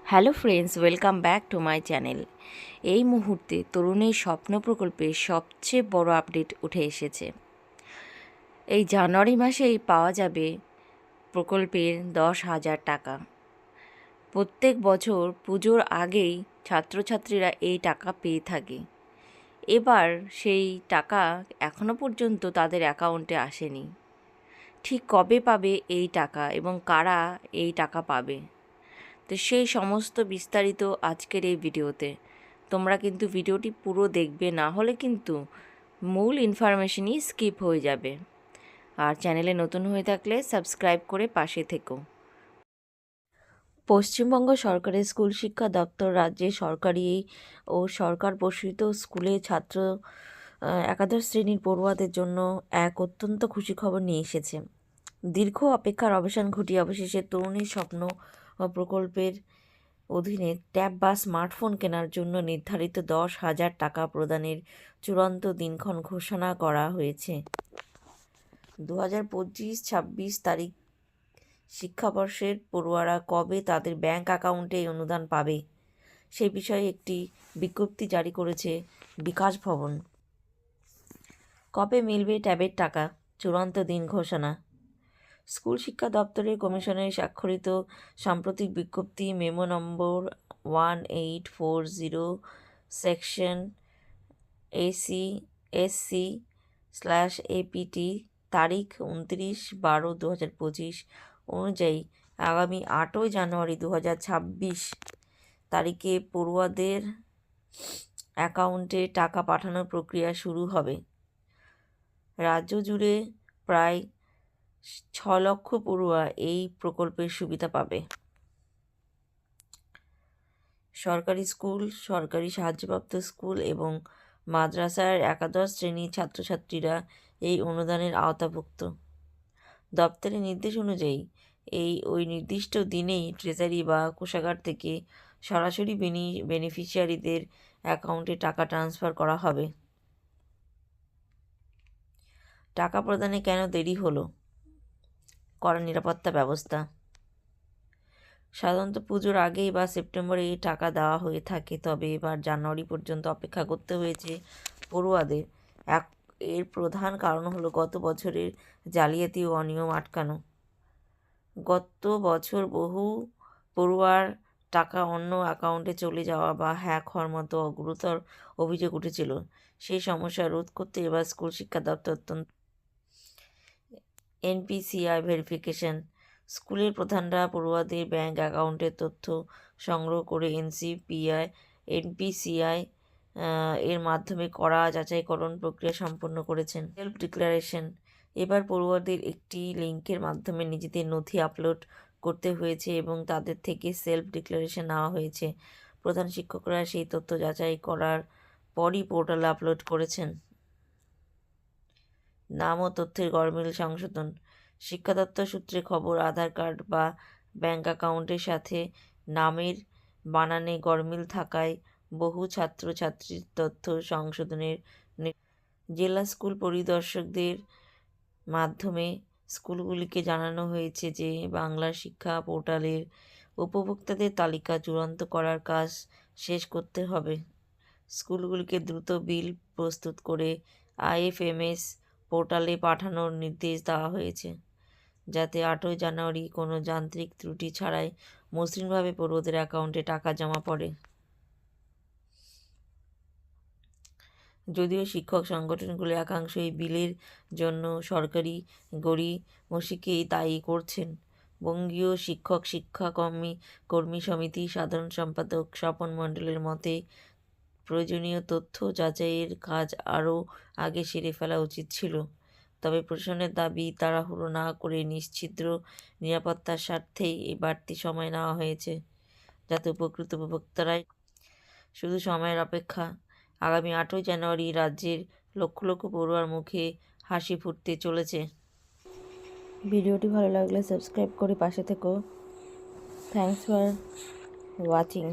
Hello friends, welcome back to my channel. এই মুহূর্তে তরুণীর স্বপ্ন প্রকল্পের সবচেয়ে বড় আপডেট উঠে এসেছে। এই জানুয়ারি মাসেই পাওয়া যাবে প্রকল্পের 10,000 টাকা। প্রত্যেক বছর পুজোর আগেই ছাত্রছাত্রীরা এই টাকা পেয়ে থাকে। এবার সেই টাকা এখনও পর্যন্ত তাদের অ্যাকাউন্টে আসেনি। ঠিক কবে পাবে এই টাকা এবং কারা এই টাকা পাবে, তো সেই সমস্ত বিস্তারিত আজকের এই ভিডিওতে। তোমরা কিন্তু ভিডিওটি পুরো দেখবে, না হলে কিন্তু মূল ইনফরমেশনই স্কিপ হয়ে যাবে। আর চ্যানেলে নতুন হয়ে থাকলে সাবস্ক্রাইব করে পাশে থেকো। পশ্চিমবঙ্গ সরকারের স্কুল শিক্ষা দপ্তর রাজ্যে সরকারি ও সরকার পোষিত স্কুলে ছাত্র একাদশ শ্রেণীর পড়ুয়াদের জন্য এক অত্যন্ত খুশি খবর নিয়ে এসেছে। দীর্ঘ অপেক্ষার অবসান ঘটিয়ে অবশেষে তরুণীর স্বপ্ন প্রকল্পের অধীনে ট্যাব বা স্মার্টফোন কেনার জন্য নির্ধারিত 10,000 টাকা প্রদানের চূড়ান্ত দিনক্ষণ ঘোষণা করা হয়েছে। 2025-26 তারিখ শিক্ষাবর্ষের পড়ুয়ারা কবে তাদের ব্যাংক অ্যাকাউন্টে এই অনুদান পাবে, সেই বিষয়ে একটি বিজ্ঞপ্তি জারি করেছে বিকাশ ভবন। কবে মিলবে ট্যাবের টাকা, চূড়ান্ত দিন ঘোষণা। স্কুল শিক্ষা দপ্তরের কমিশনের স্বাক্ষরিত সাম্প্রতিক বিজ্ঞপ্তি মেমো নম্বর 1840 সেকশন AC/APT তারিখ 29/12/2025 অনুযায়ী আগামী 8ই জানুয়ারি 2026 তারিখে পড়ুয়াদের অ্যাকাউন্টে টাকা পাঠানোর প্রক্রিয়া শুরু হবে। রাজ্য জুড়ে প্রায় 6 লক্ষ পড়ুয়া এই প্রকল্পের সুবিধা পাবে। সরকারি স্কুল, সরকারি সাহায্যপ্রাপ্ত স্কুল এবং মাদ্রাসার একাদশ শ্রেণীর ছাত্রছাত্রীরা এই অনুদানের আওতাভুক্ত। দপ্তরের নির্দেশ অনুযায়ী ওই নির্দিষ্ট দিনেই ট্রেজারি বা কোষাগার থেকে সরাসরি বেনিফিশিয়ারিদের অ্যাকাউন্টে টাকা ট্রান্সফার করা হবে। টাকা প্রদানে কেন দেরি হলো? কড়া নিরাপত্তা ব্যবস্থা। সাধারণত পুজোর আগেই বা সেপ্টেম্বরে এই টাকা দেওয়া হয়ে থাকে, তবে এবার জানুয়ারি পর্যন্ত অপেক্ষা করতে হয়েছে পড়ুয়াদের। এর প্রধান কারণ হলো গত বছরের জালিয়াতি ও অনিয়ম আটকানো। গত বছর বহু পড়ুয়ার টাকা অন্য অ্যাকাউন্টে চলে যাওয়া বা হ্যাক হওয়ার মতো গুরুতর অভিযোগ উঠেছিল। সেই সমস্যা রোধ করতে এবার স্কুল শিক্ষা দপ্তর NPCI ভেরিফিকেশন। স্কুলের প্রধানরা পড়ুয়াদের ব্যাংক অ্যাকাউন্টের তথ্য সংগ্রহ করে NPCI এর মাধ্যমে কড়া যাচাইকরণ প্রক্রিয়া সম্পন্ন করেছেন। Self declaration. এবার পড়ুয়াদের একটি লিঙ্কের মাধ্যমে নিজেদের নথি আপলোড করতে হয়েছে এবং তাদের থেকে সেলফ ডিক্লারেশন নেওয়া হয়েছে। প্রধান শিক্ষকরা সেই তথ্য যাচাই করার পরই পোর্টালে আপলোড করেছেন। নাম ও তথ্যের গরমিল সংশোধন। শিক্ষা দপ্তর সূত্রে খবর, আধার কার্ড বা ব্যাংক অ্যাকাউন্টের সাথে নামের বানানে গরমিল থাকায় বহু ছাত্রছাত্রীর তথ্য সংশোধনের জেলা স্কুল পরিদর্শকদের মাধ্যমে স্কুলগুলিকে জানানো হয়েছে যে বাংলা শিক্ষা পোর্টালের উপভোক্তাদের তালিকা চূড়ান্ত করার কাজ শেষ করতে হবে। স্কুলগুলিকে দ্রুত বিল প্রস্তুত করে IFMS পোর্টালে পাঠানোর নির্দেশ দেওয়া হয়েছে, যাতে 8ই জানুয়ারি কোনো যান্ত্রিক ত্রুটি ছাড়াই মসৃণভাবে পড়ুয়াদের অ্যাকাউন্টে টাকা জমা পড়ে। যদিও শিক্ষক সংগঠনগুলি একাংশ এই বিলের জন্য সরকারি গড়িমসিকেই দায়ী করছেন। বঙ্গীয় শিক্ষক শিক্ষা কর্মী সমিতি সাধারণ সম্পাদক স্বপন মণ্ডলের মতে, প্রয়োজনীয় তথ্য যাচাইয়ের কাজ আরও আগে সেরে ফেলা উচিত ছিল। তবে প্রশাসনের দাবি, তাড়াহুড়ো না করে নিশ্ছিদ্র নিরাপত্তার স্বার্থেই এই বাড়তি সময় নেওয়া হয়েছে, যাতে উপকৃত উপভোক্তারাই শুধু সময়ের অপেক্ষা। আগামী 8ই জানুয়ারি রাজ্যের লক্ষ লক্ষ পড়ুয়ার মুখে হাসি ফুটতে চলেছে। ভিডিওটি ভালো লাগলে সাবস্ক্রাইব করে পাশে থেকো। Thanks for watching.